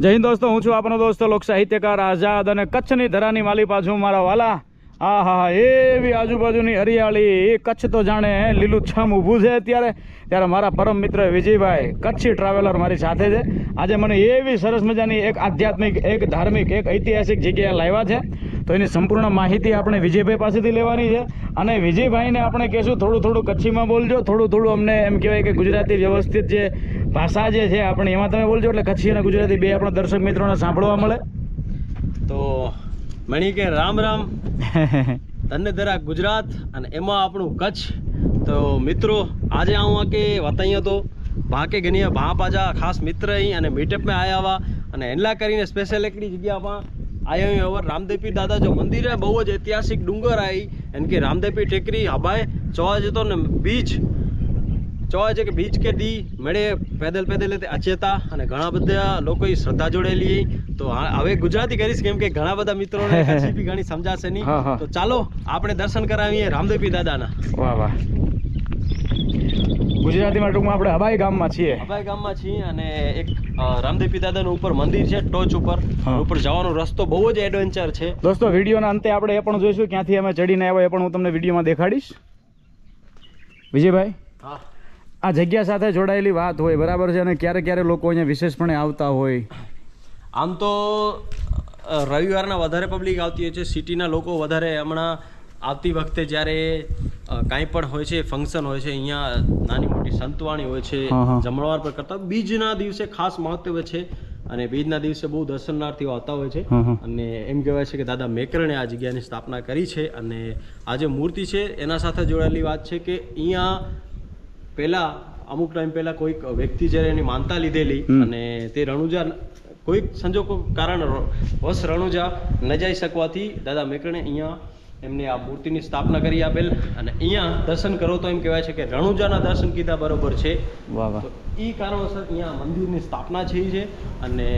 જય હિન્દ દોસ્તો, હું છું આપણો દોસ્તો લોક સાહિત્યકાર આઝાદ અને કચ્છની ધરાની માલી પાછું મારા વાલા. હા હા, એવી આજુબાજુની હરિયાળી, એ કચ્છ તો જાણે લીલુંછમ ઊભું છે અત્યારે. ત્યારે મારા પરમ મિત્ર વિજયભાઈ કચ્છી ટ્રાવેલર મારી સાથે છે. આજે મને એવી સરસ મજાની એક આધ્યાત્મિક, એક ધાર્મિક, એક ઐતિહાસિક જગ્યાએ લાવ્યા છે. તો એની સંપૂર્ણ માહિતી આપણે વિજયભાઈ પાસેથી લેવાની છે. અને વિજયભાઈને આપણે કહેશું થોડું થોડું કચ્છીમાં બોલજો, થોડું થોડું અમને એમ કહેવાય કે ગુજરાતી વ્યવસ્થિત જે ભાષા જે છે આપણે એમાં તમે બોલજો, એટલે કચ્છી અને ગુજરાતી બે આપણા દર્શક મિત્રોને સાંભળવા મળે. તો મણી કે રામ રામ. ધન્ય ધરા ગુજરાત અને એમાં આપણું કચ્છ. તો મિત્રો આજે હું કે વતાઈએ તો ભાકે ગણીએ ભા પાજા ખાસ મિત્ર અહીં અને મીટઅપ में आया हुआ અને એનલા કરીને સ્પેશિયલ એકડી જગ્યામાં આયા હું હવે રામદેવપીર દાદા જો મંદિર है બહુ જ ઐતિહાસિક ડુંગર आई એન કે રામદેવપીર ટેકરી હબાય ચોવા જતો ને બીચ ચોવા છે કે બીચ કે દી મેળે પેદલ પેદલ અચેતા અને ઘણા બધા લોકો શ્રદ્ધા જોડેલી. તો હવે ગુજરાતી કરીશ કેમ કે ઘણા બધા મિત્રોને કચ્છી બી ઘણી સમજાશે નહીં. તો ચાલો આપણે દર્શન કરાવીએ રામદેવપીર દાદાના. વાહ વાહ. ગુજરાતીમાં ટૂંકમાં આપણે હબાઈ ગામમાં છીએ. હબાઈ ગામમાં છીએ અને એક રામદેવપીર દાદાનું ઉપર મંદિર છે ટોચ ઉપર જવાનો રસ્તો બહુ જ એડવેન્ચર છે. દોસ્તો વિડીયોના અંતે આપણે એ પણ જોઈશું ક્યાંથી અમે ચડીને આવ્યા એ પણ હું તમને વિડીયોમાં દેખાડીશ. વિજયભાઈ, હા, આ જગ્યા સાથે જોડાયેલી વાત હોય બરાબર છે, અને ક્યારે ક્યારે લોકો અહીંયા વિશેષપણે આવતા હોય. આમ તો રવિવારના વધારે પબ્લિક આવતી હોય છે, સિટીના લોકો વધારે હમણાં આવતી વખતે જ્યારે કાંઈ પણ હોય છે, ફંક્શન હોય છે, અહીંયા નાની મોટી સંતવાણી હોય છે, જમણવાર પર કરતા બીજના દિવસે ખાસ મહત્વ છે અને બીજના દિવસે બહુ દર્શનાર્થીઓ આવતા હોય છે. અને એમ કહેવાય છે કે દાદા મેકરણે આ જગ્યાની સ્થાપના કરી છે અને આ જે મૂર્તિ છે એના સાથે જોડાયેલી વાત છે કે અહીંયા પહેલાં અમુક ટાઈમ પહેલાં કોઈક વ્યક્તિ જ્યારે એની માનતા લીધેલી અને તે રણુજા કોઈક સંજોગો કારણ વશ રણુજા ન જઈ શકવાથી દાદા મેકરણે અહીંયા એમને આ મૂર્તિની સ્થાપના કરી આપેલ અને અહીંયા દર્શન કરો તો એમ કહેવાય છે કે રણુજાના દર્શન કીધા બરોબર છે. વાહ વાહ. તો એ કારણોસર અહીંયા મંદિરની સ્થાપના થઈ છે અને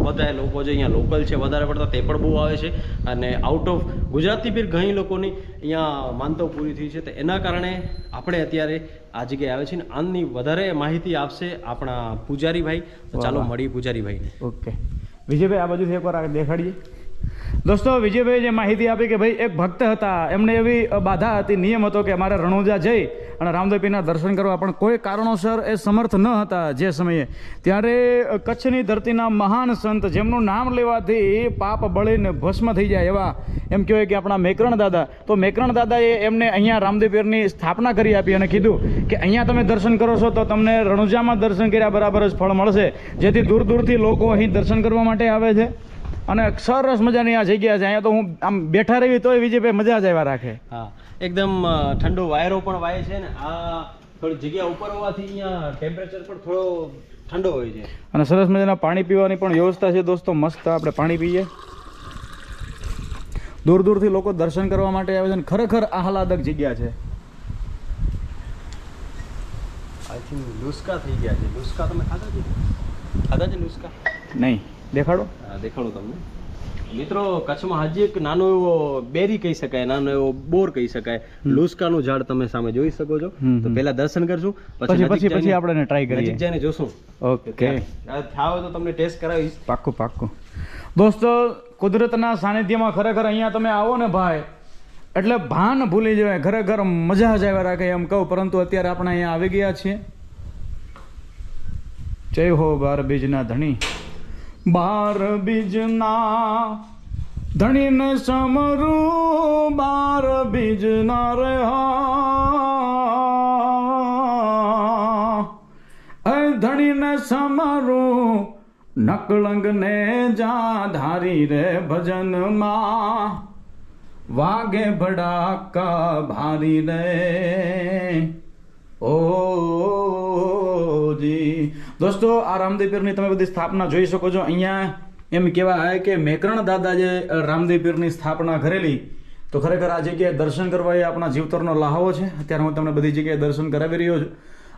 બધા લોકો જે અહીંયા લોકલ છે વધારે પડતા તે પણ બહુ આવે છે અને આઉટ ઓફ ગુજરાતી બી ઘણી લોકોની અહીંયા માનતાઓ પૂરી થઈ છે. તો એના કારણે આપણે અત્યારે આ જગ્યાએ આવે છે ને આની વધારે માહિતી આપશે આપણા પૂજારીભાઈ. તો ચાલો મળીએ પૂજારીભાઈને. ઓકે વિજયભાઈ, આ બાજુથી એકવાર દેખાડીએ. દોસ્તો વિજયભાઈ જે માહિતી આપી કે ભાઈ એક ભક્ત હતા, એમને એવી બાધા હતી, નિયમ હતો કે અમારે રણુજા જઈ અને રામદેવપીરના દર્શન કરવા, પણ કોઈ કારણોસર એ સમર્થ ન હતા જે સમયે. ત્યારે કચ્છની ધરતીના મહાન સંત જેમનું નામ લેવાથી પાપ બળીને ભસ્મ થઈ જાય એવા એમ કહેવાય કે આપણા મેકરણ દાદા. તો મેકરણ દાદાએ એમને અહીંયા રામદેવપીરની સ્થાપના કરી આપી અને કીધું કે અહીંયા તમે દર્શન કરો છો તો તમને રણુજામાં દર્શન કર્યા બરાબર જ ફળ મળશે, જેથી દૂર દૂરથી લોકો અહીં દર્શન કરવા માટે આવે છે. અને સરસ મજાની આ જગ્યા છે. અહીંયા તો હું આમ બેઠા રહી તોય વિજયભાઈ મજા જ આવ્યા રાખે. હા, એકદમ ઠંડો વાયરો પણ વાય છે ને આ થોડી જગ્યા ઉપર હોવાથી અહીંયા ટેમ્પરેચર પણ થોડો ઠંડો હોય છે અને સરસ મજાના પાણી પીવાની પણ વ્યવસ્થા છે દોસ્તો. મસ્ત આપણે પાણી પીએ. દૂર દૂરથી લોકો દર્શન કરવા માટે આવે છે અને ખરેખર આહલાદક જગ્યા છે. આઈ થિંક લુસ્કા થઈ ગયા છે. લુસ્કા તમે ખાધા છે લુસ્કા? નહીં, દેખાડો. હા, દેખાડો તમને. મિત્રો કચ્છમાં હજી એક નાનો એવો બેરી કહી શકાય, નાનો એવો બોર કહી શકાય, લુસ્કાનું ઝાડ તમે સામે જોઈ શકો છો. તો પહેલા દર્શન કરશું, પછી આપણે ટ્રાય કરીએ, નજીક જઈને જોશું. ઓકે, થાવ તો તમને ટેસ્ટ કરાવીશ. પાક્કું પાક્કું. દોસ્તો કુદરતના સાનિધ્યમાં ખરેખર અહીંયા તમે આવો ને ભાઈ એટલે ભાન ભૂલી જવાય. ખરેખર મજા જ આવ્યા રાખે એમ કહું. પરંતુ અત્યારે આપણે અહીંયા આવી ગયા છીએ. જય હો બાર બીજના ધણી, બાર બીજના ધણીને સમરું, બાર બીજના રહ્યા ધણીને સમરું, નકળંગને જા ધારી રે ભજનમાં, વાગે ભડાકા ભારી રે ઓ જી. દોસ્તો આ રામદેવપીરની તમે બધી સ્થાપના જોઈ શકો છો. અહીંયા એમ કહેવાય કે મેકરણ દાદા જે રામદેવપીરની સ્થાપના કરેલી. તો ખરેખર આ જગ્યાએ દર્શન કરવા એ આપણા જીવતરનો લહાવો છે. અત્યારે હું તમને બધી જગ્યાએ દર્શન કરાવી રહ્યો છું.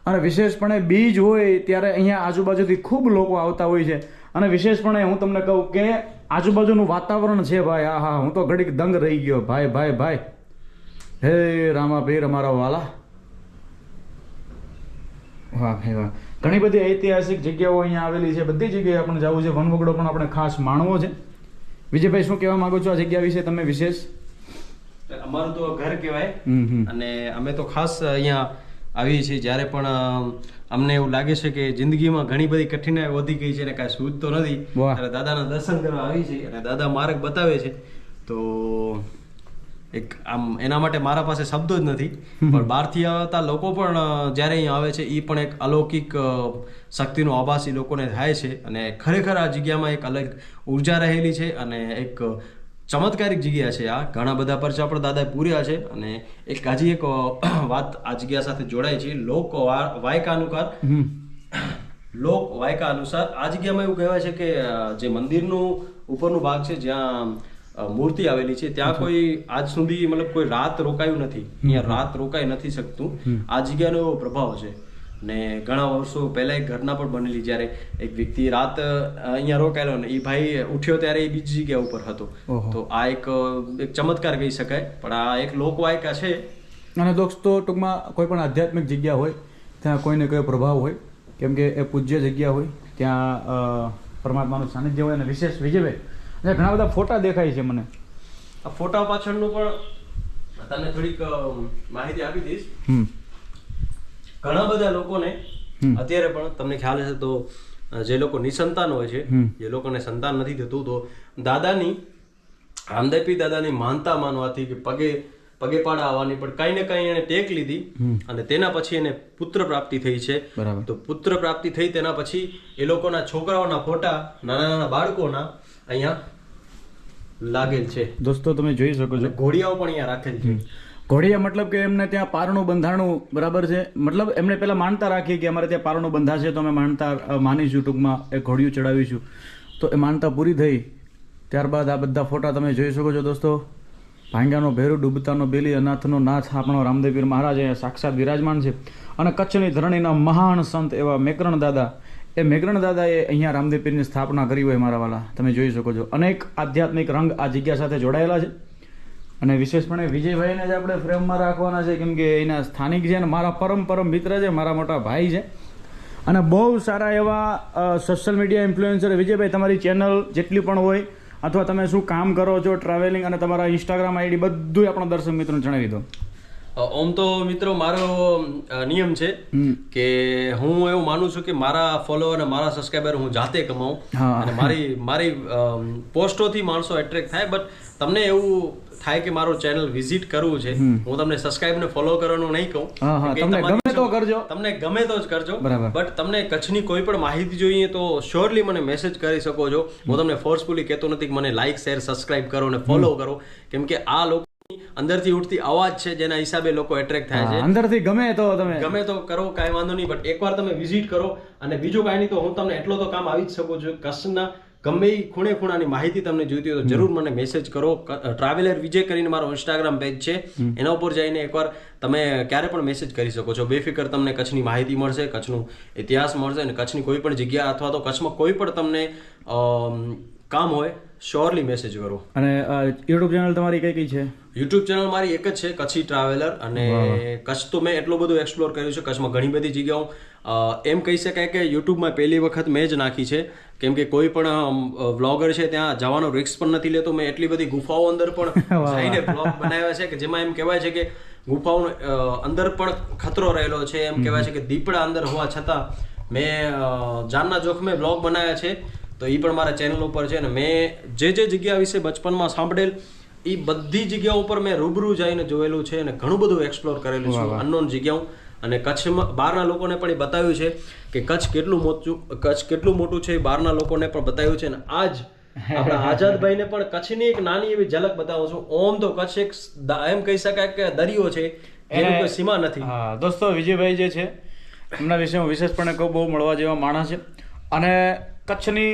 અને વિશેષપણે બીજ હોય ત્યારે અહીંયા આજુબાજુથી ખૂબ લોકો આવતા હોય છે. અને વિશેષપણે હું તમને કહું કે આજુબાજુનું વાતાવરણ છે ભાઈ, આ હા, હું તો ઘડીક દંગ રહી ગયો ભાઈ ભાઈ ભાઈ. હે રામાપીર અમારા વાલા, વાહ ભાઈ વાહ. ઘણી બધી ઐતિહાસિક જગ્યાઓ અહીંયા આવેલી છે, બધી જગ્યાએ આપણે જવું છે. વનવગડો પણ આપણે ખાસ માણવો છે. વિજયભાઈ, શું કહેવા માંગો છો આ જગ્યા વિશે તમે વિશેષ? અમારું તો ઘર કહેવાય અને અમે તો ખાસ અહીંયા આવીએ છીએ જ્યારે પણ અમને એવું લાગે છે કે જિંદગીમાં ઘણી બધી કઠિનાઈ વધી ગઈ છે અને કાંઈ સૂઝતો નથી, ત્યારે દાદાના દર્શન કરવા આવી છે અને દાદા માર્ગ બતાવે છે. તો એક આમ એના માટે મારા પાસે શબ્દો જ નથી, પણ બહારથી આવતા લોકો પણ જ્યારે અહીંયા આવે છે એ પણ એક અલૌકિક શક્તિનો આભાસ એ લોકોને થાય છે અને ખરેખર આ જગ્યામાં એક અલગ ઉર્જા રહેલી છે અને એક ચમત્કારિક જગ્યા છે. આ ઘણા બધા પરચા પણ દાદાએ પૂર્યા છે અને એક હજી એક વાત આ જગ્યા સાથે જોડાય છે. લોક વાયકા અનુસાર આ જગ્યામાં એવું કહેવાય છે કે જે મંદિરનું ઉપરનું ભાગ છે જ્યાં મૂર્તિ આવેલી છે ત્યાં કોઈ આજ સુધી મતલબ કોઈ રાત રોકાયું નથી, અહીંયા રાત રોકાઈ નથી શકતું. આ જગ્યાનો એવો પ્રભાવ છે ને ઘણા વર્ષો પહેલા એક ઘટના પણ બનેલી જ્યારે એક વ્યક્તિ રાત અહીંયા રોકાયેલો ને એ ભાઈ ઉઠ્યો ત્યારે એ બીજી જગ્યા ઉપર હતો. તો આ એક ચમત્કાર કહી શકાય, પણ આ એક લોકવાયકા છે. અને દોસ્તો, ટૂંકમાં કોઈ પણ આધ્યાત્મિક જગ્યા હોય ત્યાં કોઈને કયો પ્રભાવ હોય, કેમ કે એ પૂજ્ય જગ્યા હોય, ત્યાં પરમાત્માનું સાનિધ્ય હોય. અને વિશેષ વિજયભાઈ, ઘણા બધા ફોટા દેખાય છે મને. આ ફોટા પાછળનું પણ તમને થોડીક માહિતી આપી દઈશ. ઘણા બધા લોકોને અત્યારે પણ તમને ખ્યાલ હશે તો જે લોકો નિસંતાન હોય છે, જે લોકોને સંતાન નથી થતું, તો દાદાની રામદેવપીર દાદાની માનતા માનવાથી કે પગે પાડા આવવાની પણ કઈ ને કઈ એને ટેક લીધી અને તેના પછી એને પુત્ર પ્રાપ્તિ થઈ છે. તો પુત્ર પ્રાપ્તિ થઈ તેના પછી એ લોકોના છોકરાઓના ફોટા નાના નાના બાળકોના અહીંયા લાગેલ છે. દોસ્તો, તમે જોઈ શકો છો ઘોડિયાઓ પણ અહીંયા રાખેલ છે. ઘોડિયા મતલબ કે એમને ત્યાં પારણું બંધાણું બરાબર છે. મતલબ એમને પહેલા માનતા રાખી કે અમારે ત્યાં પારણું બંધાશે તો અમે માનતા માનીશું, ટૂંકમાં એ ઘોડિયું ચડાવીશું. તો એ માનતા પૂરી થઈ ત્યારબાદ આ બધા ફોટા તમે જોઈ શકો છો દોસ્તો. ભાંગ્યાનો ભેરું, ડૂબતાનો બેલી, અનાથનો નાથ આપણો રામદેવપીર મહારાજ અહીંયા સાક્ષાત વિરાજમાન છે. અને કચ્છની ધરણીના મહાન સંત એવા મેકરણ દાદા, એ મેકરણ દાદાએ અહીંયા રામદેવપીરની સ્થાપના કરી હોય મારા વાલા, તમે જોઈ શકો છો. અનેક આધ્યાત્મિક રંગ આ જગ્યા સાથે જોડાયેલા છે. અને વિશેષપણે વિજયભાઈને જ આપણે ફ્રેમમાં રાખવાના છે, કેમ કે એના સ્થાનિક છે અને મારા પરમ મિત્ર છે, મારા મોટા ભાઈ છે અને બહુ સારા એવા સોશિયલ મીડિયા ઇન્ફ્લુએન્સર. વિજયભાઈ, તમારી ચેનલ જેટલી પણ હોય અથવા તમે શું કામ કરો છો, ટ્રાવેલિંગ અને તમારા ઇન્સ્ટાગ્રામ આઈડી બધું આપણા દર્શક મિત્રોને જણાવી દો. ઓમ તો મિત્રો મારો નિયમ છે કે હું એવું માનું છું કે મારા ફોલોઅર અને મારા સબસ્ક્રાઈબર હું જાતે કમાઉં અને મારી પોસ્ટોથી માણસો એટ્રેક્ટ થાય. બટ તમને એવું થાય કે મારો ચેનલ વિઝિટ કરવું છે, હું તમને સબસ્ક્રાઇબ ને ફોલો કરવાનું નહીં કહું, તમને ગમે તો કરજો, તમને ગમે તો જ કરજો. બટ તમને કચ્છની કોઈ પણ માહિતી જોઈએ તો શ્યોરલી મને મેસેજ કરી શકો છો. હું તમને ફોર્સફુલી કહેતો નથી કે મને લાઈક, શેર, સબસ્ક્રાઇબ કરો અને ફોલો કરો, કેમ કે આ લોકો અંદરથી ઉઠતી અવાજ છે જેના હિસાબે લોકો એટ્રેક્ટ થાય છે. અંદરથી ગમે તો કરો, કાંઈ વાંધો નહીં, બટ એકવાર તમે વિઝિટ કરો. અને બીજું કાંઈ નહીં તો હું તમને એટલો તો કામ આવી જ શકું છું, કચ્છના ગમે એ ખૂણાની માહિતી તમને જોઈતી હોય તો જરૂર મને મેસેજ કરો. ટ્રાવેલર વિજય કરીને મારો ઇન્સ્ટાગ્રામ પેજ છે, એના ઉપર જઈને એકવાર તમે ક્યારે પણ મેસેજ કરી શકો છો. બેફિકર તમને કચ્છની માહિતી મળશે, કચ્છનું ઇતિહાસ મળશે અને કચ્છની કોઈ પણ જગ્યા અથવા તો કચ્છમાં કોઈ પણ તમને કામ હોય શ્યોરલી મેસેજ કરો. અને યુટ્યુબ ચેનલ તમારી કઈ છે? યુટ્યુબ ચેનલ મારી એક જ છે, કચ્છી ટ્રાવેલર. અને કચ્છ તો મેં એટલું બધું એક્સપ્લોર કર્યું છે, કચ્છમાં ઘણી બધી જગ્યાઓ એમ કહી શકાય કે યુટ્યુબમાં પહેલી વખત મેં જ નાખી છે, કેમ કે કોઈ પણ વ્લોગર છે ત્યાં જવાનો રિસ્ક પણ નથી લેતો. મેં એટલી બધી ગુફાઓ અંદર પણ જઈને વ્લોગ બનાવ્યા છે કે જેમાં એમ કહેવાય છે કે ગુફાઓ અંદર પણ ખતરો રહેલો છે. એમ કહેવાય છે કે દીપડા અંદર હોવા છતાં મેં જાનના જોખમે વ્લોગ બનાવ્યા છે, તો એ પણ મારા ચેનલ ઉપર છે. અને મેં જે જગ્યા વિશે બચપનમાં સાંભળેલ એ બધી જગ્યાઓ ઉપર મેં રૂબરૂ જઈને જોયેલું છે અને ઘણું બધું એક્સપ્લોર કરેલું છે, અનનોન જગ્યાઓ. અને કચ્છમાં બહારના લોકોને પણ એ બતાવ્યું છે કે કચ્છ કેટલું મોટું છે, એ બહારના લોકોને પણ બતાવ્યું છે. અને આજ આપણા આઝાદભાઈને પણ કચ્છની એક નાની એવી ઝલક બતાવું છું. ઓમ તો કચ્છ એક એમ કહી શકાય કે દરિયો છે, એની કોઈ સીમા નથી. દોસ્તો, વિજયભાઈ જે છે એમના વિશે હું વિશેષપણે કહું, બહુ મળવા જેવા માણસ છે. અને કચ્છની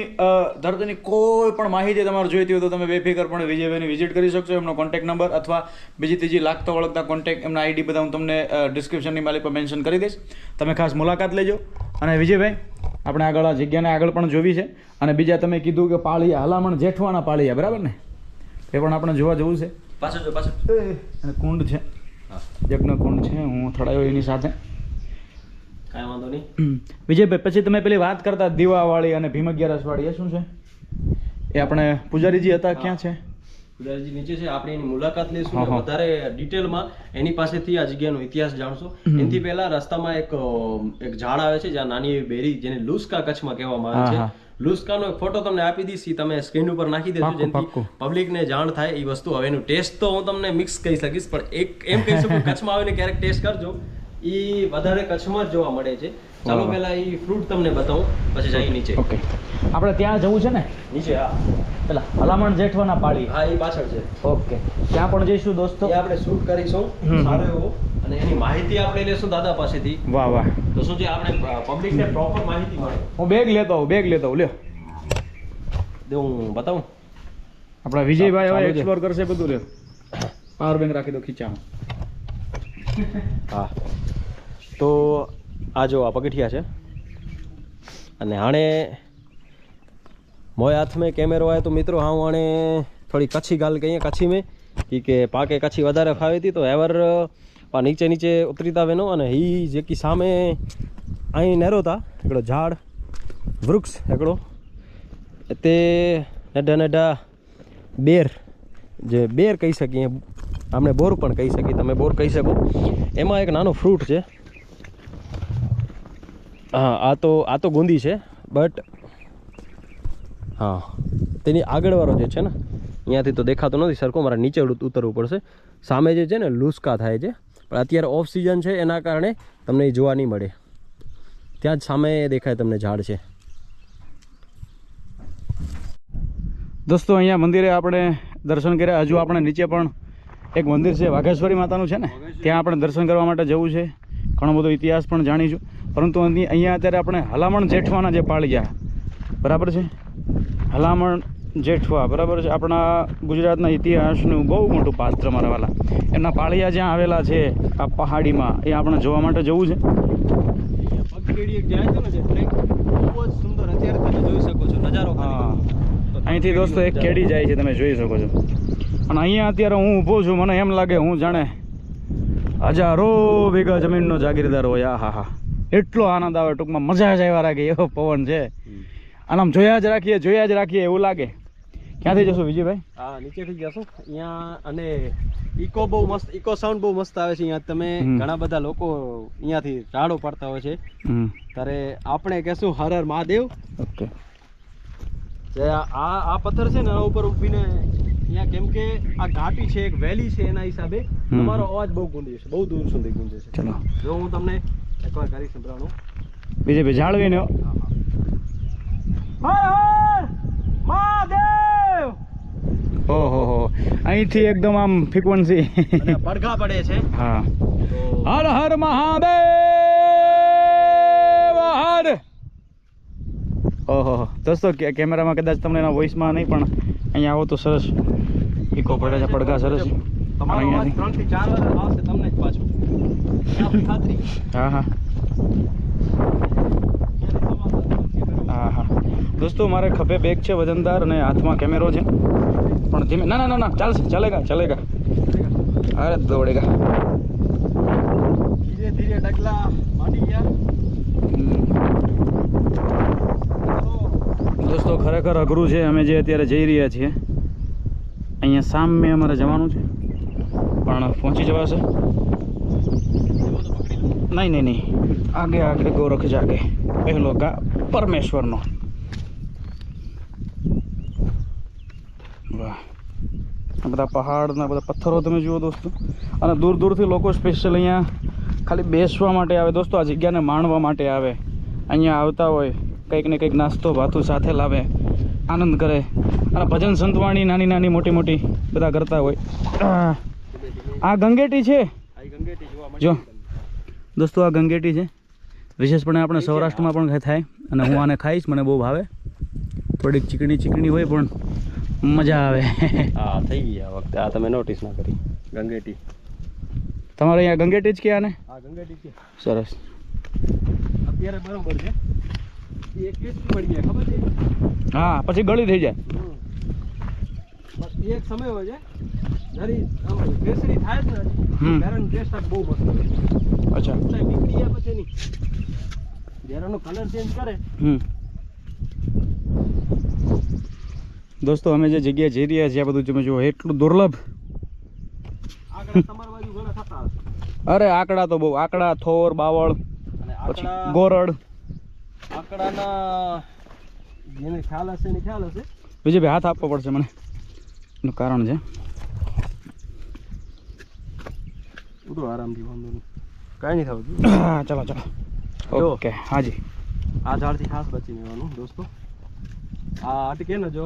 ધરતીની કોઈ પણ માહિતી તમારે જોઈતી હોય તો તમે બેફિકર પણ વિજયભાઈને વિઝિટ કરી શકશો. એમનો કોન્ટેક્ટ નંબર અથવા બીજી ત્રીજી લાગતા વળગતા કોન્ટેક્ટ, એમના આઈડી બધા હું તમને ડિસ્ક્રિપ્શનની માલી પર મેન્શન કરી દઈશ. તમે ખાસ મુલાકાત લેજો. અને વિજયભાઈ, આપણે આગળ આ જગ્યાને આગળ પણ જોવી છે. અને બીજા તમે કીધું કે પાળિયા, હલામણ જેઠવાના પાળિયા, બરાબર ને? એ પણ આપણે જોવા જવું છે. પાછળ અને કુંડ છે, યજ્ઞ કુંડ છે, હું અથડાયો એની સાથે. કાંઈ વાંધો નહીં. વિજયભાઈ પછી તમે પેલી વાત કરતા દીવાવાળી અને ભીમ 11 વાળી એ શું છે? એ આપણે પૂજારીજી હતા, ક્યાં છે? પૂજારીજી નીચે છે, આપણે એની મુલાકાત લઈશું અને વધારે ડિટેલમાં એની પાસેથી આ જગ્યાનો ઇતિહાસ જાણશો. એનાથી પહેલા રસ્તામાં એક ઝાડ આવે છે જ્યાં નાની એવી બેરી, જેને લુસ્કા કચ્છમાં કહેવામાં આવે છે. લુસ્કાનો એક ફોટો તમને આપી દઈશ, ઈ તમે સ્ક્રીન ઉપર નાખી દેજો જેથી પબ્લિકને જાણ થાય એ વસ્તુ. હવે એનું ટેસ્ટ તો હું તમને મિક્સ કહી શકીશ, પણ એક એમ કહી શકું કચ્છમાં આવીને ક્યારેક ટેસ્ટ કરજો, ઈ વધારે કચ્છમાં જ જોવા મળે છે. ચાલો પહેલા ઈ ફ્રૂટ તમને બતાવું, પછી જઈએ નીચે. ઓકે, આપણે ત્યાં જવું છે ને નીચે? હા, પેલા હલામણ જેઠવાના પાળી. હા, એ પાછળ છે. ઓકે, ત્યાં પણ જઈશું દોસ્તો. એ આપણે શૂટ કરીશું સારો એવો, અને એની માહિતી આપણે લેશું દાદા પાસેથી. વાહ વાહ. તો શું છે, આપણે પબ્લિકને પ્રોપર માહિતી મળે. હું બેગ લેતો આવું લ્યો. દે હું બતાવું. આપણા વિજયભાઈ હવે એક્સપ્લોર કરશે બધું. લ્યો, પાવર બેંક રાખી દો ખીચામાં. હા, તો આ જો આ પગથિયા છે, અને હાણે મોય હાથ મેં કેમેરો આવે તો મિત્રો હા હું હાણે થોડી કચ્છી ગાલ કહીએ. કચ્છી મેં કે પાકે કચ્છી વધારે ફાવી હતી, તો એવર નીચે નીચે ઉતરીતા વેનો, અને એ જેકી સામે અહીં નેરો હતા એકડો ઝાડ વૃક્ષ એકડો, તે નેડા નેડા બેર, જે બેર કહી શકીએ, આપણે બોર પણ કહી શકીએ, તમે બોર કહી શકો. એમાં એક નાનો ફ્રૂટ છે. હા, આ તો ગુંદી છે, બટ હા તેની આગળવાળો જે છે ને, અહીંયાથી તો દેખાતો નથી સરખો, મારે નીચે ઉતરવું પડશે. સામે જે છે ને લુસ્કા થાય છે, પણ અત્યારે ઓફ સિઝન છે એના કારણે તમને એ જોવા નહીં મળે. ત્યાં જ સામે દેખાય તમને ઝાડ છે. દોસ્તો અહીંયા મંદિરે આપણે દર્શન કર્યા. હજુ આપણે નીચે પણ એક મંદિર છે, વાઘેશ્વરી માતાનું છે ને, ત્યાં આપણે દર્શન કરવા માટે જવું છે. ઘણો બધો ઇતિહાસ પણ જાણીશું, પરંતુ અહીંયા અત્યારે આપણે હલામણ જેઠવાના જે પાળિયા, બરાબર છે, હલામણ જેઠવા, બરાબર છે, આપણા ગુજરાતના ઇતિહાસનું બહુ મોટું પાત્ર મારા વાલા. એમના પાળિયા જ્યાં આવેલા છે આ પહાડીમાં, એ આપણે જોવા માટે જવું છે. પગકેડી એક જાય છે ને, જે ટ્રેક બહુ જ સુંદર અત્યારે તમે જોઈ શકો છો નજારો. હા, અહીંથી દોસ્તો એક કેડી જાય છે, તમે જોઈ શકો છો. અને અહીંયા અત્યારે હું ઊભો છું, મને એમ લાગે હું જાણે હજારો વીઘા જમીનનો જાગીરદાર હોય. હા હા, એટલો આનંદ આવે, ટૂંકમાં મજા જ આવ્યા રાખે એવો પવન છે. અને આમ જોયા જ રાખીએ એવું લાગે. ક્યાંથી જશું વિજયભાઈ? હા, નીચેથી જશું અહીંયા. અને ઇકો સાઉન્ડ બહુ મસ્ત આવે છે અહીંયા. તમે ઘણા બધા લોકો અહીંયાથી રાડો પડતા હોય છે, ત્યારે આપણે કહેશું હર હર મહાદેવ. ઓકે, જે આ પથ્થર છે ને એના ઉપર ઊભીને અહીંયા, કેમ કે આ ઘાટી છે, એક વેલી છે, એના હિસાબે તમારો અવાજ બહુ ગુંજે છે, બહુ દૂર સુધી ગુંજે છે. ચલો, જો હું તમને એકવાર કરી સંભળાવું. વિજયભાઈ જાળવીને. હર હર મહાદેવ. ઓહો, અહીંથી એકદમ આમ ફ્રીક્વન્સી પડઘા પડે છે. હા, તો હર હર મહાદેવ હર. ઓહો દોસ્તો, કેમેરામાં કદાચ તમને એના વોઇસમાં નહીં, પણ અહીંયા આવો તો સરસ ઇકો પડે છે, પડઘા સરસ. તમારો અવાજ 3 થી 4 વાર આવશે તમને જ પાછું, આપણી ખાતરી. હા હા હા હા દોસ્તો, મારે ખભે બેગ છે વજનદાર અને હાથમાં કેમેરો છે, પણ ધીમે. ના ચાલશે, ચલેગા. અરે દોડેગા. ધીરે ધીરે ડગલા માંડી ગયા. દોસ્તો ખરેખર અઘરું છે. અમે જે અત્યારે જઈ રહ્યા છીએ, અહીંયા સામે અમારે જવાનું છે, પણ પહોંચી જવાશે. નહીં, આગે ગોરખ જાગે, પહેલો ગા પરમેશ્વરનો. વાહ, આ બધા પહાડના બધા પથ્થરો તમે જુઓ દોસ્તો. અને દૂર દૂરથી લોકો સ્પેશિયલ અહીંયા ખાલી બેસવા માટે આવે દોસ્તો, આ જગ્યાને માણવા માટે આવે. અહીંયા આવતા હોય, કંઈક ને કંઈક નાસ્તો ભાતું સાથે લાવે, આનંદ કરે, અને ભજન સંતવાણી નાની મોટી બધા કરતા હોય. આ ગંગેટી છે જો દોસ્તો, આ ગંગેટી છે. વિશેષપણે આપણે સૌરાષ્ટ્રમાં પણ થાય, અને હું આને ખાઈશ, મને બહુ ભાવે. થોડીક ચીકણી હોય પણ મજા આવે. હા, થઈ ગઈ આ વખતે. આ તમે નોટિસ ના કરી. ગંગેટી તમારે અહીંયા ગંગેટી જ કે આને? હા, ગંગેટી છે. સરસ. અત્યારે બરોબર છે. એ કેસરી પડી જાય, ખબર છે? હા, પછી ગળી થઈ જાય. બસ એક સમય હોય છે, જરી કેસરી થાય જ ને, બેરન ટેસ્ટ બહુ મસ્ત. અચ્છા, નીકળી ગયા પછી નહીં. જ્યારે એનો કલર ચેન્જ કરે. દોસ્તો અમે જે જગ્યાએ જઈ રહ્યા છીએ આ બધું તમે જુઓ એટલું દુર્લભ. આંકડા તમારી બાજુ ઘણા થતા હશે. અરે આંકડા તો બહુ, આંકડા, થોર, બાવળ, અને પછી આંકડા ગોરડ. આંકડાના જેને ખ્યાલ હશે ને ખ્યાલ હશે. વિજયભાઈ હાથ આપવો પડશે મને, એનું કારણ છે. ઉડો આરામથી, વાંધો નહીં, કાંઈ નહીં થવું. ચલો ચલો, ઓકે. હાજી, આ ઝાડથી ખાસ બચી લેવાનું દોસ્તો. આ અટકે ને જો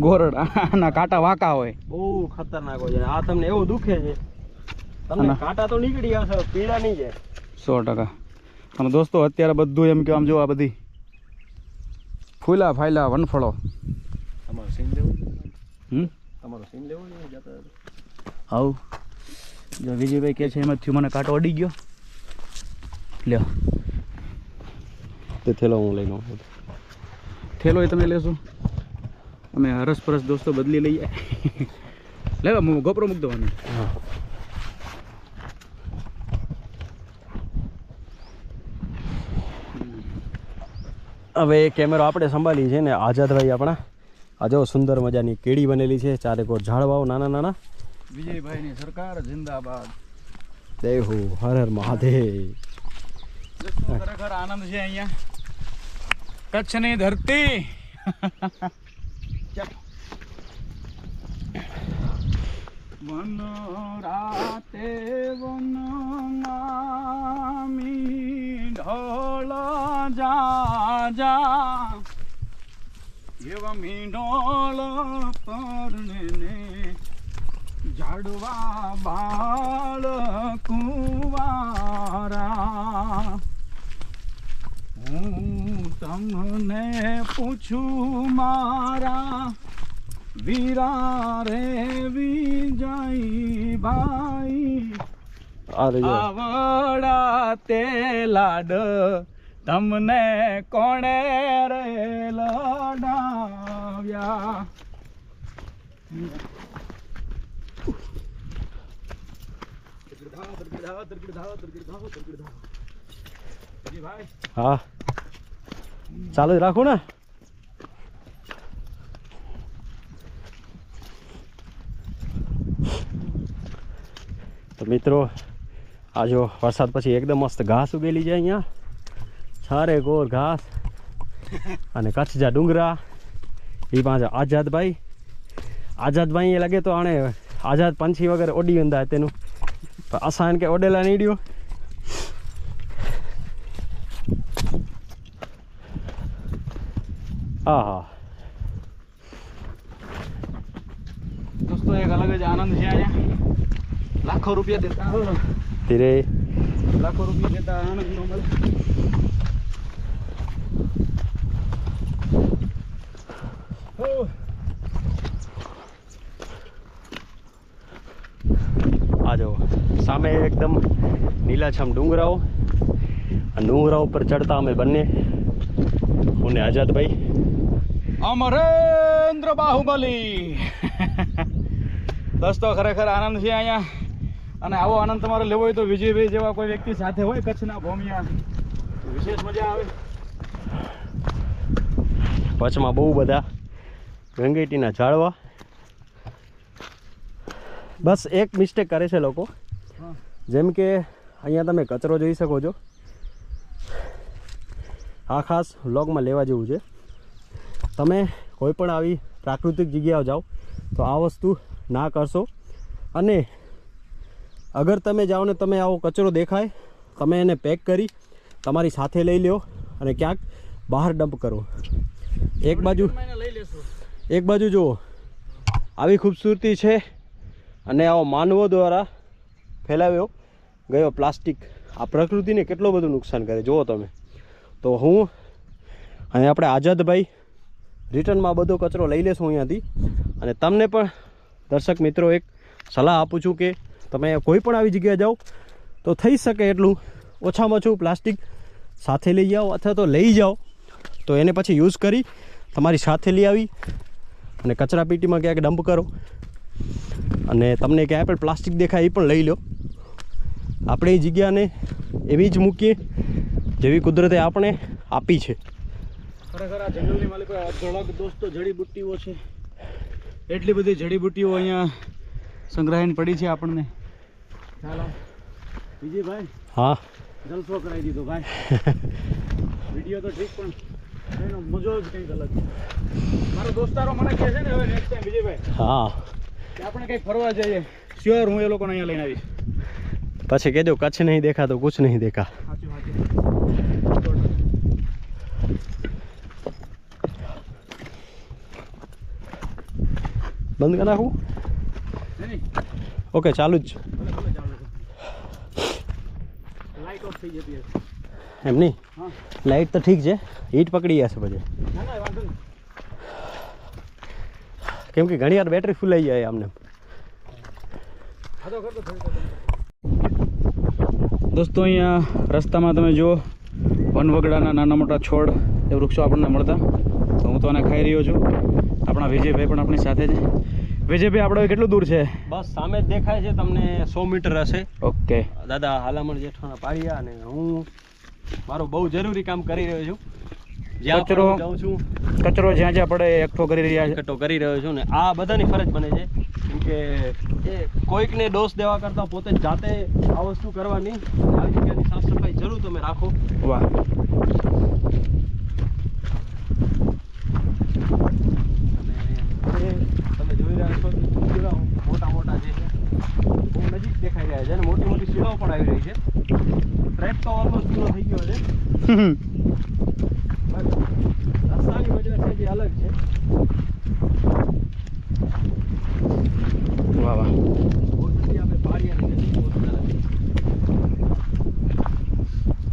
ગોરડ, આના કાંટા વાંકા હોય, બહુ ખતરનાક હોય છે. આ તમને એવું દુખે છે, તમને આના- કાંટા તો નીકળી આવશે, પીડા નહીં જાય. 100%. અને દોસ્તો અત્યારે બધું એમ કે આમ જો આ બધી ફૂલા ફાયલા વનફળો. તમારું સીન લેવું, તમારું સીન લેવું ને જતા આવું જો વિજયભાઈ કહે છે એમ જ થયું, મને કાંટો અડી ગયો. લ્યો તે થેલો હું લઈ લઉં. થેલો એ તમે લેશો, અમે હરસ પરસ દોસ્તો બદલી લઈએ. લેવા હું ગોપરો મૂક દઉં. હવે કેમેરો આપણે સંભાળી છે ને આઝાદભાઈ આપણા. આ જો સુંદર મજાની કેડી બનેલી છે, ચારેકોર ઝાડવાઓ નાના નાના. વિજયભાઈની સરકાર જિંદાબાદ. દેહુ હર હર મહાદેવ. દોસ્તો ખરેખર આનંદ છે અહીંયા કચ્છની ધરતી. વન રાતે વન નામી ઢોળ જા જા એવા મીંઢોળ પરણે ઝાડવા બાળ કુવારા. હું તમને પૂછું મારા વીરા રે વિજય ભાઈ, આવડા તે લાડ તમને કોણે રે લડાવ્યા. હા ચાલુ જ રાખું ને. તો મિત્રો આ જો વરસાદ પછી એકદમ મસ્ત ઘાસ ઉગેલી છે અહીંયા, ચારે કોર ઘાસ. અને કચ્છ જા ડુંગરા એ પાછા આઝાદભાઈ એ લાગે તો આણે આઝાદ પંછી વગર ઓડી અંદા તેનું આસાન કે ઓડેલા નીડ્યો. હા હા દોસ્તો એક અલગ જ આનંદ છે અહીંયા. લાખો રૂપિયા દેતા ધીરે લાખો રૂપિયા દેતા આનંદ ન મળે. આ જો સામે એકદમ લીલાછમ ડુંગરાઓ, આ ડુંગરા ઉપર ચડતા અમે બંને, હું ને આઝાદભાઈ. અમરેન્દ્ર બાહુબલી. દોસ્તો ખરેખર આનંદ છે અહીંયા. અને આવો આનંદ તમારે લેવો હોય તો વિજયભાઈ જેવા કોઈ વ્યક્તિ સાથે હોય કચ્છના ભૂમિયા, વિશેષ મજા આવે. વચમાં બહુ બધા ગંગેટીના ઝાડવા. બસ એક મિસ્ટેક કરે છે લોકો, જેમ કે અહીંયા તમે કચરો જોઈ શકો છો. આ ખાસ વ્લોગમાં લેવા જેવું છે. તમે કોઈ પણ આવી પ્રાકૃતિક જગ્યાએ જાઓ તો આ વસ્તુ ના કરશો. અને અગર તમે જાઓ ને તમે આવો કચરો દેખાય, તમે એને પેક કરી તમારી સાથે લઈ લો અને ક્યાંક બહાર ડમ્પ કરો. એક બાજુ જુઓ આવી ખૂબસૂરતી છે, અને આવો માનવો દ્વારા ફેલાવ્યો ગયો પ્લાસ્ટિક આ પ્રકૃતિને કેટલું બધું નુકસાન કરે જુઓ તમે. તો હું અને આપણે આઝાદભાઈ રિટર્નમાં બધો કચરો લઈ લેશું અહીંયાથી. અને તમને પણ દર્શક મિત્રો એક સલાહ આપું છું કે તમે કોઈ પણ આવી જગ્યાએ જાઓ તો થઈ શકે એટલું ઓછામાં ઓછું પ્લાસ્ટિક સાથે લઈ જાઓ, અથવા તો લઈ જાઓ તો એને પછી યુઝ કરી તમારી સાથે લઈ આવી અને કચરા પેટીમાં ક્યાંક ડમ્પ કરો. અને તમને ક્યાંય પણ પ્લાસ્ટિક દેખાય એ પણ લઈ લો. આપણે એ જગ્યાને એવી જ મૂકીએ જેવી કુદરતે આપણે આપી છે. ખરેખર આ જંગલની માલિકો અઢળક દોસ્તો જડીબુટ્ટીઓ છે. એટલી બધી જડીબુટ્ટીઓ અહીંયા સંગ્રહાઈને પડી છે આપણને. ચાલો વિજયભાઈ, હા, જલસો કરાવી દીધો ભાઈ. વિડીયો તો ઠીક પણ એનો મજો જ કંઈક અલગ છે. મારો દોસ્તારો મને કહે છે ને હવે નેક્સ્ટ ટાઈમ વિજયભાઈ હા, કે આપણે કંઈક ફરવા જઈએ. શ્યોર, હું એ લોકોને અહીંયા લઈને આવીશ. પછી કહેજો કચ્છ નહીં દેખા તો કુછ નહીં દેખા. સાચું સાચું. બંધ કરી નાખું? નહીં ઓકે, ચાલુ જ. ભલે ભલે ચાલુ છે. લાઈટ ઓફ થઈ જતી હશે. એમ નહીં, હા લાઇટ તો ઠીક છે, હીટ પકડી જશે પછી. ના ના વાંધો નહીં. કેમ કે ઘણી વાર બેટરી ફૂલાઈ જાય આમને. આ તો કરતો થોડી. દોસ્તો અહીંયા રસ્તામાં તમે જુઓ વનવગડાના નાના મોટા છોડ એ વૃક્ષો આપણને મળતા. તો હું તો આને ખાઈ રહ્યો છું. આપણા વિજયભાઈ પણ આપણી સાથે છે. વિજયભાઈ આપણે કેટલું દૂર છે? બસ સામે જ દેખાય છે તમને, 100 મીટર હશે. ઓકે દાદા હાલામણ જેઠવાના પાળિયા, અને હું મારું બહુ જરૂરી કામ કરી રહ્યો છું. જ્યાં કચરો પણ હું જાઉં છું કચરો જ્યાં જ્યાં પડે એ એકઠો કરી રહ્યા છે. એકઠો કરી રહ્યો છું, ને આ બધાની ફરજ બને છે. કેમ કે એ કોઈકને દોષ દેવા કરતાં પોતે જાતે આ વસ્તુ કરવાની, આવી જગ્યાની સાફ સફાઈ જરૂર તમે રાખો. વાહ, અને એ તમે જોઈ રહ્યા છો શીલાઓ મોટા મોટા જે છે બહુ નજીક દેખાઈ રહ્યા છે, અને મોટી મોટી શીલાઓ પણ આવી રહી છે. ટ્રેક તો ઓલમોસ્ટ પૂરો થઈ ગયો છે. રસ્તાની મજા છે જે અલગ છે. વાહ વાહ. બહુ જલ્દી આપણે પાળિયાની નજીક પહોંચતા નથી.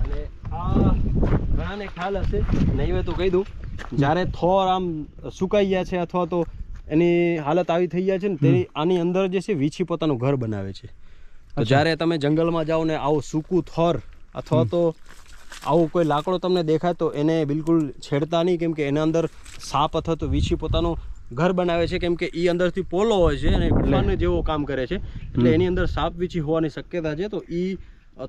અને આ ઘણાને ખ્યાલ હશે, નહીં હોય તો કહી દઉં, જ્યારે થોર આમ સુકાઈ ગયા છે અથવા તો એની હાલત આવી થઈ જાય છે ને, તેની આની અંદર જે છે વીછી પોતાનું ઘર બનાવે છે. તો જ્યારે તમે જંગલમાં જાઓ ને આવું સૂકું થોર અથવા તો આવું કોઈ લાકડો તમને દેખાય તો એને બિલકુલ છેડતા નહીં, કેમ કે એના અંદર સાપ અથવા તો વીછી પોતાનું ઘર બનાવે છે. કેમ કે એ અંદરથી પોલો હોય છે અને ગુફાને જેવો કામ કરે છે, એટલે એની અંદર સાપ વીછી હોવાની શક્યતા છે. તો એ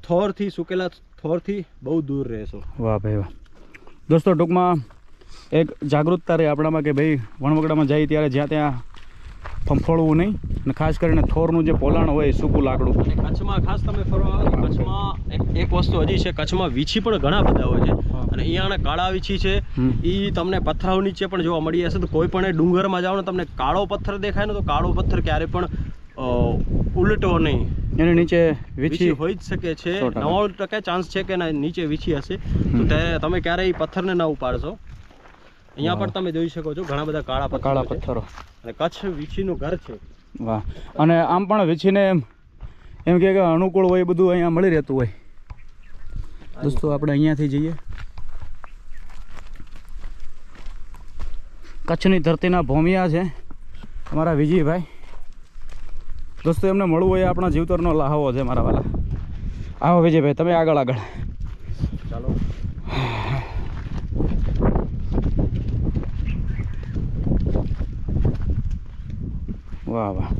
થોરથી, સુકેલા થોરથી બહુ દૂર રહેશો. વાહ ભાઈ વાહ. દોસ્તો ટૂંકમાં એક જાગૃતતા રહે આપણામાં કે ભાઈ વણવગડામાં જાય ત્યારે જ્યાં ત્યાં ફંફોળવું નહીં, અને ખાસ કરીને થોરનું જે પોલાણ હોય સૂકું લાકડું. અને કચ્છમાં ખાસ તમે ફરવા આવો તો કચ્છમાં એક વસ્તુ હજી છે, કચ્છમાં વીછી પણ ઘણા બધા હોય છે. અને અહીંયાના કાળા વીછી છે, એ તમને પથરાવ નીચે પણ જોવા મળી જશે. તો કોઈ પણ ડુંગરમાં જાઓ ને તમને કાળો પથ્થર દેખાય ને, તો કાળો પથ્થર ક્યારે પણ ઉલટો નહીં, એની નીચે વીછી હોઈ જ શકે છે. 99% ચાન્સ છે કે નીચે વીછી હશે. તો તમે ક્યારેય પથ્થરને ના ઉપાડશો. અહીંયા પણ તમે જોઈ શકો છો ઘણા બધા કાળા પથ્થરો. અને કચ્છ વીછીનું ઘર છે. વાહ. અને આમ પણ વીછીને એમ કે અનુકૂળ હોય બધું અહીંયા મળી રહેતું હોય. દોસ્તો આપણે અહીંયાથી જઈએ. કચ્છની ધરતીના ભોમિયા છે અમારા વિજયભાઈ. દોસ્તો એમને મળવું હોય આપણા જીવતરનો લહાવો છે મારા વાલા. આવો વિજયભાઈ, તમે આગળ આગળ ચાલો. વાહ વાહ.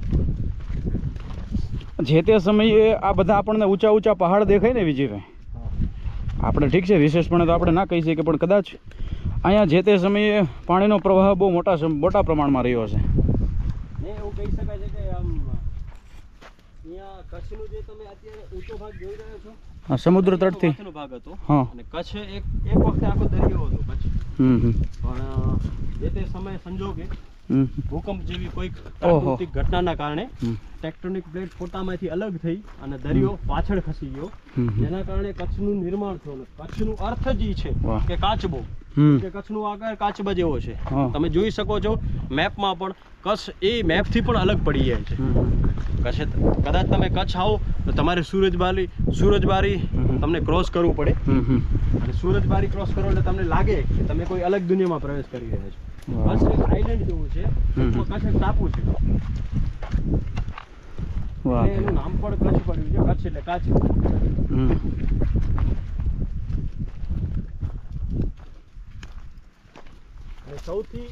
જે તે સમયે આ બધા આપણને ઊંચા ઊંચા પહાડ દેખાય ને વિજયભાઈ, આપણે ઠીક છે વિશેષપણે તો આપણે ના કહી શકીએ, પણ કદાચ અહીંયા જે તે સમયે પાણીનો પ્રવાહ બહુ મોટા પ્રમાણમાં રહ્યો છે. ને એવું કહી શકાય છે કે આમ અહીંયા કચ્છનું જે તમે અત્યારે ઊંચો ભાગ જોઈ રહ્યો છો, સમુદ્ર તટથી પાછળનો ભાગ હતો. હા. અને કચ્છ એક વખતે આખો દરિયો હતો કચ્છ. પણ જે તે સમયે સંજોગે ભૂકંપ જેવી કોઈક પ્રાકૃતિક ઘટનાના કારણે ટેક્ટોનિક પ્લેટ પોતામાંથી અલગ થઈ અને દરિયો પાછળ ખસી ગયો, જેના કારણે કચ્છનું નિર્માણ થયું. કચ્છનું અર્થ જ છે કે કાચબો, કે કચ્છનું આકાર કાચબા જેવો છે. તમે જોઈ શકો છો મેપમાં પણ કચ્છ એ મેપથી પણ અલગ પડી જાય છે. કદાચ તમે કચ્છ આવો તો તમારે સુરજબારી તમને ક્રોસ કરવું પડે, અને સુરજબારી ક્રોસ કરો એટલે તમને લાગે કે તમે કોઈ અલગ દુનિયામાં પ્રવેશ કરી રહ્યા છો. કચ્છ એક આઇલેન્ડ જેવું છે, કચ્છ એક ટાપુ છે. એનું નામ પણ કચ્છ પડ્યું છે, કચ્છ એટલે કાચ. સૌથી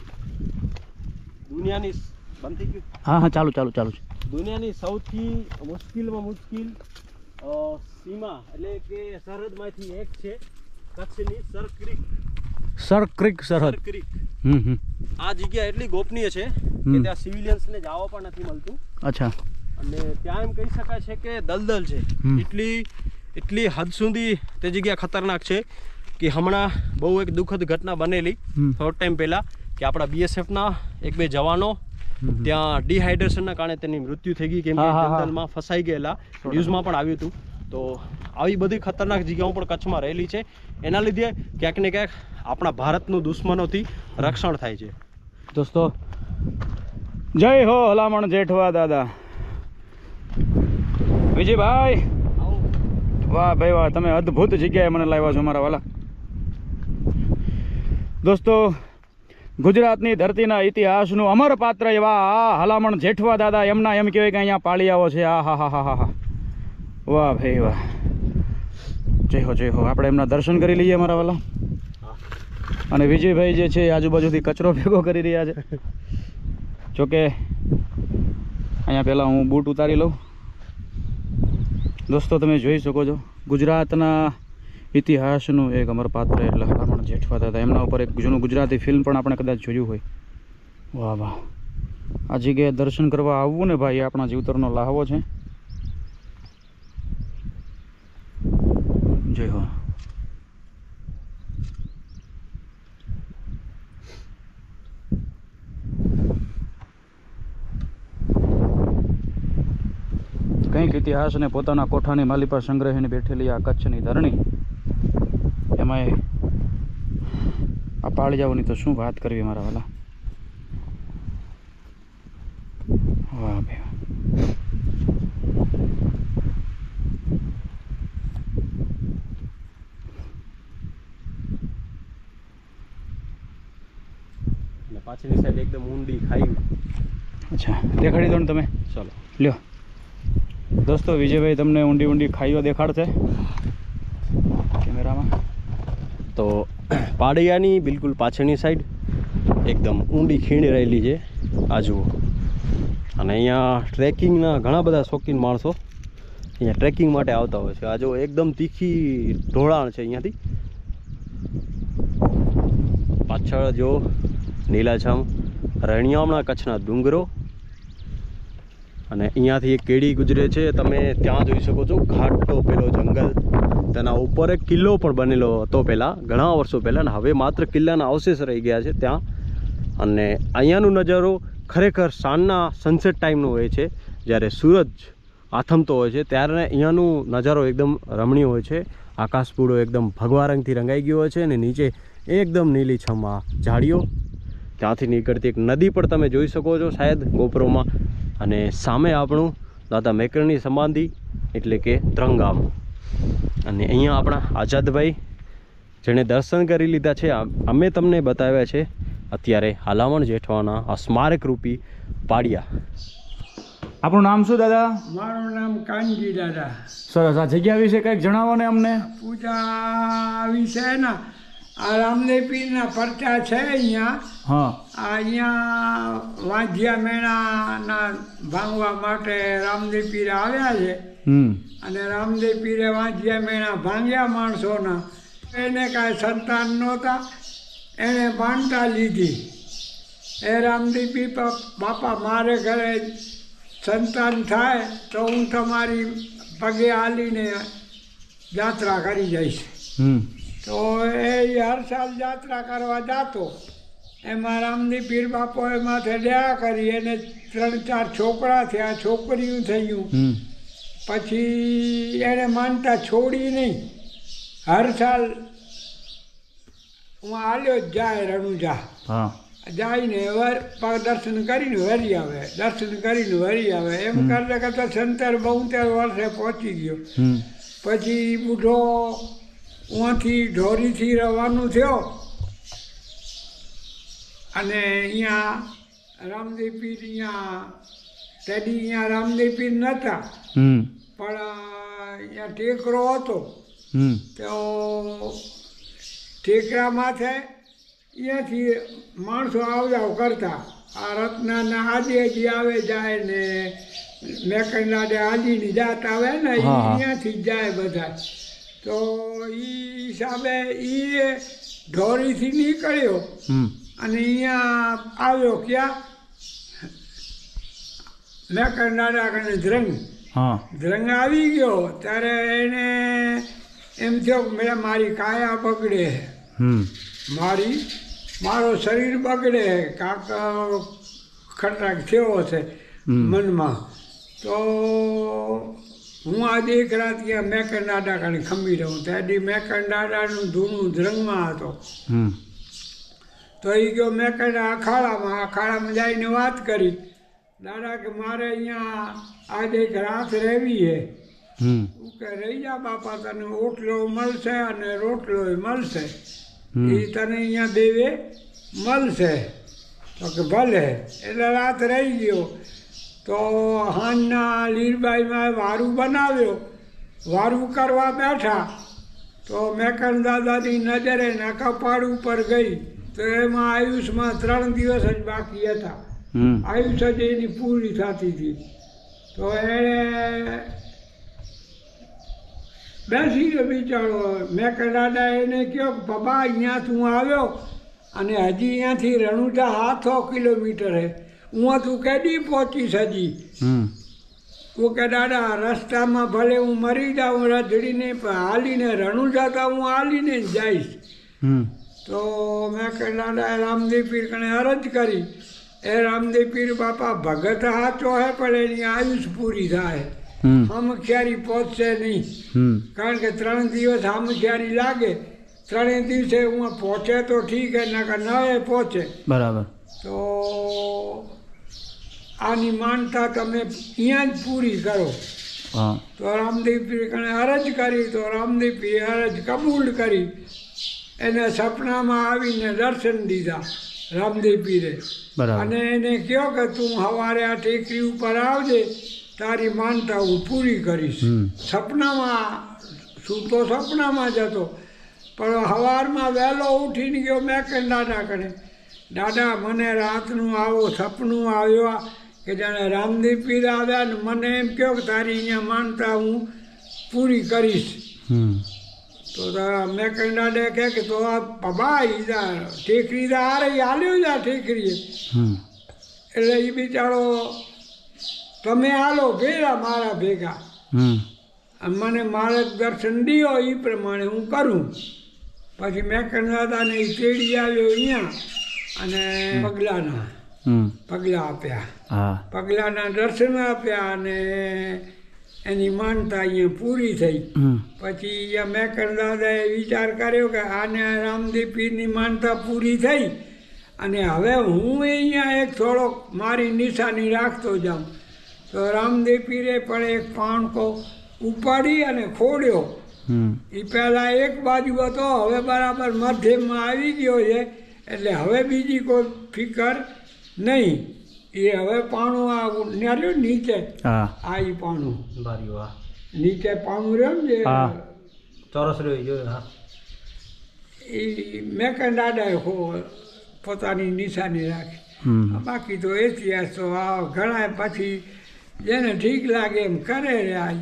દુનિયાની બંધ થઈ ગયું. હા ચાલુ છે. દુનિયાની સૌથી મુશ્કેલમાં મુશ્કેલ સીમા એટલે કે સરહદમાંથી એક છે કચ્છની સર ક્રીક. સર ક્રિક સરહદ. ક્રીક. હમ. આ જગ્યા એટલી ગોપનીય છે કે ત્યાં સિવિલિયન્સને જવા પણ નથી મળતું. અચ્છા. અને ત્યાં એમ કહી શકાય છે કે દલદલ છે. એટલી હદ સુધી તે જગ્યા ખતરનાક છે કે હમણાં બહુ એક દુઃખદ ઘટના બનેલી થોડો ટાઈમ પહેલાં કે આપણા BSFના 1-2 જવાનો ત્યાં ડિહાઇડ્રેશનના કારણે તેની મૃત્યુ થઈ ગઈ કેમ કે જંગલમાં ફસાઈ ગયેલા. ન્યૂઝમાં પણ આવ્યું હતું. તો આવી બધી ખતરનાક જગ્યાઓ પણ કચ્છમાં રહેલી છે. એના લીધે ક્યાંક ને ક્યાંક આપણા ભારતનું દુશ્મનોથી રક્ષણ થાય છે. દોસ્તો જય હો હલામણ જેઠવા દાદા. વિજયભાઈ વાહ ભાઈ વાહ, તમે અદ્ભુત જગ્યાએ મને લાવ્યા છો મારા વાલા. દોસ્તો ગુજરાતની ધરતીના ઇતિહાસનું અમર પાત્ર એવા આ હલામણ જેઠવા દાદા, એમના એમ કહેવાય કે અહીંયા પાળિયાઓ છે. આ હા હા હા હા હા, વાહ ભાઈ વાહ, જય હો જય હો. આપણે એમના દર્શન કરી લઈએ મારા વાલા. અને વિજયભાઈ જે છે આજુબાજુથી કચરો ભેગો કરી રહ્યા છે. જોકે અહીંયા પહેલાં હું બૂટ ઉતારી લઉં. દોસ્તો તમે જોઈ શકો છો ગુજરાતના ઇતિહાસનું એક અમર પાત્ર એટલે હલામણ જેઠવા દાદા. એમના ઉપર એક જૂનું ગુજરાતી ફિલ્મ પણ આપણે કદાચ જોયું હોય. વાહ વાહ, આ જગ્યાએ દર્શન કરવા આવવું ને ભાઈ આપણા જીવતરનો લહાવો છે. જય હો. કંઈક ઇતિહાસ અને પોતાના કોઠાની માલી પર સંગ્રહીને બેઠેલી આ કચ્છની ધરણી, એમાંય આ પાળિયાઓની તો શું વાત કરવી મારા વાલા. વાહ ભાઈ. અને પાછળની સાઈડ એકદમ ઊંડી ખાઈ. અચ્છા, દેખાડી દો ને તમે. ચાલો લ્યો દોસ્તો, વિજયભાઈ તમને ઊંડી ઊંડી ખાઈઓ દેખાડશે કેમેરામાં. તો પાળિયાની બિલકુલ પાછળની સાઈડ એકદમ ઊંડી ખીણ રહેલી છે. આ જુઓ. અને અહીંયા ટ્રેકિંગના ઘણા બધા શોખીન માણસો અહીંયા ટ્રેકિંગ માટે આવતા હોય છે. આ જો એકદમ તીખી ઢોળાણ છે અહીંયાથી. પાછળ જો લીલાછમ રણિયામણા કચ્છના ડુંગરો, અને અહીંયાથી એક કેડી ગુજરે છે. તમે ત્યાં જોઈ શકો છો ઘાટો પેલો જંગલ. તેના ઉપર એક કિલ્લો પણ બનેલો હતો પહેલાં, ઘણા વર્ષો પહેલાં, અને હવે માત્ર કિલ્લાના અવશેષ રહી ગયા છે ત્યાં. અને અહીંયાનો નજારો ખરેખર સાંજના સનસેટ ટાઈમનો હોય છે, જ્યારે સૂરજ આથમતો હોય છે ત્યારે અહીંયાનો નજારો એકદમ રમણીય હોય છે. આકાશ પૂરો એકદમ ભગવા રંગથી રંગાઈ ગયો હોય છે, અને નીચે એકદમ નીલીછમ આ ઝાડીઓ. ત્યાંથી નીકળતી એક નદી પણ તમે જોઈ શકો છો શાયદ ગોપરોમાં. અને સામે આપણું દાદા મેકરણની સમાધિ એટલે કે ત્રંગામ. અને અહીંયા આપણા આઝાદભાઈ જેણે દર્શન કરી લીધા છે, અમે તમને બતાવ્યા છે અત્યારે હલામણ જેઠવાના આ સ્મારક રૂપી પાળિયા. આપણું નામ શું દાદા? મારું નામ કાનજી દાદા. સરસ. આ જગ્યા વિશે કંઈક જણાવો ને અમને. પૂજા વિશે ને આ રામદેવ પીરના પરચા છે અહીંયા. હા. અહીંયા વાંધિયા મેળાના ભાંગવા માટે રામદેવ પીર આવ્યા છે. અને રામદેવ પીરે વાંધિયા મેળા ભાંગ્યા માણસોના. એને કાંઈ સંતાન નહોતા, એણે બાંધતા લીધી. એ રામદેવ પીર બાપા મારે ઘરે સંતાન થાય તો હું તમારી પગે હાલીને યાત્રા કરી જઈશ. તો એ હર સાલ યાત્રા કરવા જતો. એમાં રામદેવ પીર બાપોએ માથે દયા કરી, એને 3-4 છોકરા થયા, છોકરીઓ થયું. પછી એને માનતા છોડી નહીં. હર સાલ હું હાલ્યો જ જાય રણુજા. જઈને દર્શન કરીને વરી આવે, દર્શન કરીને વરી આવે. એમ કરતા કરતાં 70-72 વર્ષે પહોંચી ગયો. પછી બુઢો ઉहाँથી ઢોરીથી રવાનું થયો. અને અહીંયા રામદેવ પીર અહીંયા રામદેવ પીર નહોતા, પણ અહીંયા ટેકરો હતો. તો ટેકરા માથે અહીંયાથી માણસો આવજાવ કરતા. આ રત્નાના આદિજી આવે જાય ને મેકંડાડે આદિની જાત આવે ને અહીંયાથી જ જાય બધા. તો એ હિસાબે એ ઢોરીથી નીકળ્યો અને અહીંયા આવ્યો ક્યાં મેકરનાડા કને ધ્રંગ. હા ધ્રંગ આવી ગયો ત્યારે એને એમ થયો કે મેં મારી કાયા બગડે, મારો શરીર બગડે, કાંક ખટરાક થયો હશે મનમાં. તો હું આજે એક રાત ત્યાં મેકરનાડા કને ખમી રહું. ત્યાંથી મેકરનાડાનું ધૂણું ધ્રંગમાં હતો. તો એ ગયો મેકરના અખાડામાં જઈને વાત કરી, દાદા કે મારે અહીંયા આજે એક રાત રહેવી છે. કે રહી જા બાપા, તને ઓટલો મળશે અને રોટલો મળશે, એ તને અહીંયા દેવે મળશે. તો કે ભલે. એટલે રાત રહી ગયો. તો હાંજના લીરબાઈમાં વારું બનાવ્યો, વારું કરવા બેઠા તો મેકન દાદાની નજરે એના કપાળ ઉપર ગઈ. તો એમાં આયુષમાં 3 દિવસ જ બાકી હતા. આયુષ જ એની પૂરી થતી હતી. તો એણે બેસી ગયો બિચારો. મેકન દાદા એને કહ્યું કે બાબા અહીંયા તું આવ્યો અને હજી અહીંયાથી રણુજા 700 કિલોમીટર હે, હું તું કેદી પહોંચીશ હજી? તું કે દાદા રસ્તામાં ભલે હું મરી જાઉં રજડીને, પણ હાલીને રણુજા તો હું હાલીને જ જઈશ. તો મેં કે દાદાએ રામદેવ પીર કણે અરજ કરી. એ રામદેવ પીર બાપા ભગત સાચો હે, પણ એની આયુષ પૂરી થાય, હમખ્યારી પહોંચશે નહીં. કારણ કે 3 દિવસ હમખ્યારી લાગે. 3 દિવસે હું પહોંચે તો ઠીક હે, નકર ન એ પહોંચે. બરાબર. તો આની માનતા તમે અહીંયા જ પૂરી કરો. તો રામદેવ પીર કણે અરજ કરી. તો રામદેવ પીરે અરજ કબૂલ કરી. એને સપનામાં આવીને દર્શન દીધા રામદેવ પીરે. અને એને કહ્યો કે તું સવારે આ ટેકરી ઉપર આવજે, તારી માનતા હું પૂરી કરીશ. સપનામાં શું તો સપનામાં જ હતો, પણ સવારમાં વહેલો ઉઠીને ગયો મેકન દાદા કણે. દાદા મને રાતનું આવો સપનું આવ્યો કે જાણે રામદેવ પીર આવ્યા ને મને એમ કહ્યો કે તારી અહીંયા માનતા હું પૂરી કરીશ. તો મેકન દાદા કહે કે તો આ બાબા ટેકરી હારે હાલ્યો જા ટેકરીએ. એટલે એ બિચારો તમે હાલો ભેગા મારા ભેગા, મને માર્ગદર્શન દીયો એ પ્રમાણે હું કરું. પછી મેકન દાદાને એ તેડી આવ્યો અહીંયા અને પગલાં આપ્યા, પગલાંના દર્શન આપ્યા અને એની માનતા અહીંયા પૂરી થઈ. પછી અહીંયા મેકન દાદાએ વિચાર કર્યો કે આને રામદેવ પીરની માનતા પૂરી થઈ અને હવે હું અહીંયા એક થોડોક મારી નિશાની રાખતો જાઉં. તો રામદેવ પીરે પણ એક પાણકો ઉપાડી અને ખોડ્યો. એ પહેલાં એક બાજુ હતો, હવે બરાબર મધ્યમાં આવી ગયો છે. એટલે હવે બીજી કોઈ ફિકર નહીં. એ હવે પાણું આ ન્યાર્યું નીચે, આ એ પાણું નીચે પાણું રહ્યો ને ચોરસ રહ્યો, એ મેકન દાદાએ પોતાની નિશાની રાખી. બાકી તો ઇતિહાસ તો આ ઘણા પછી જેને ઠીક લાગે એમ કરે રહ્યા.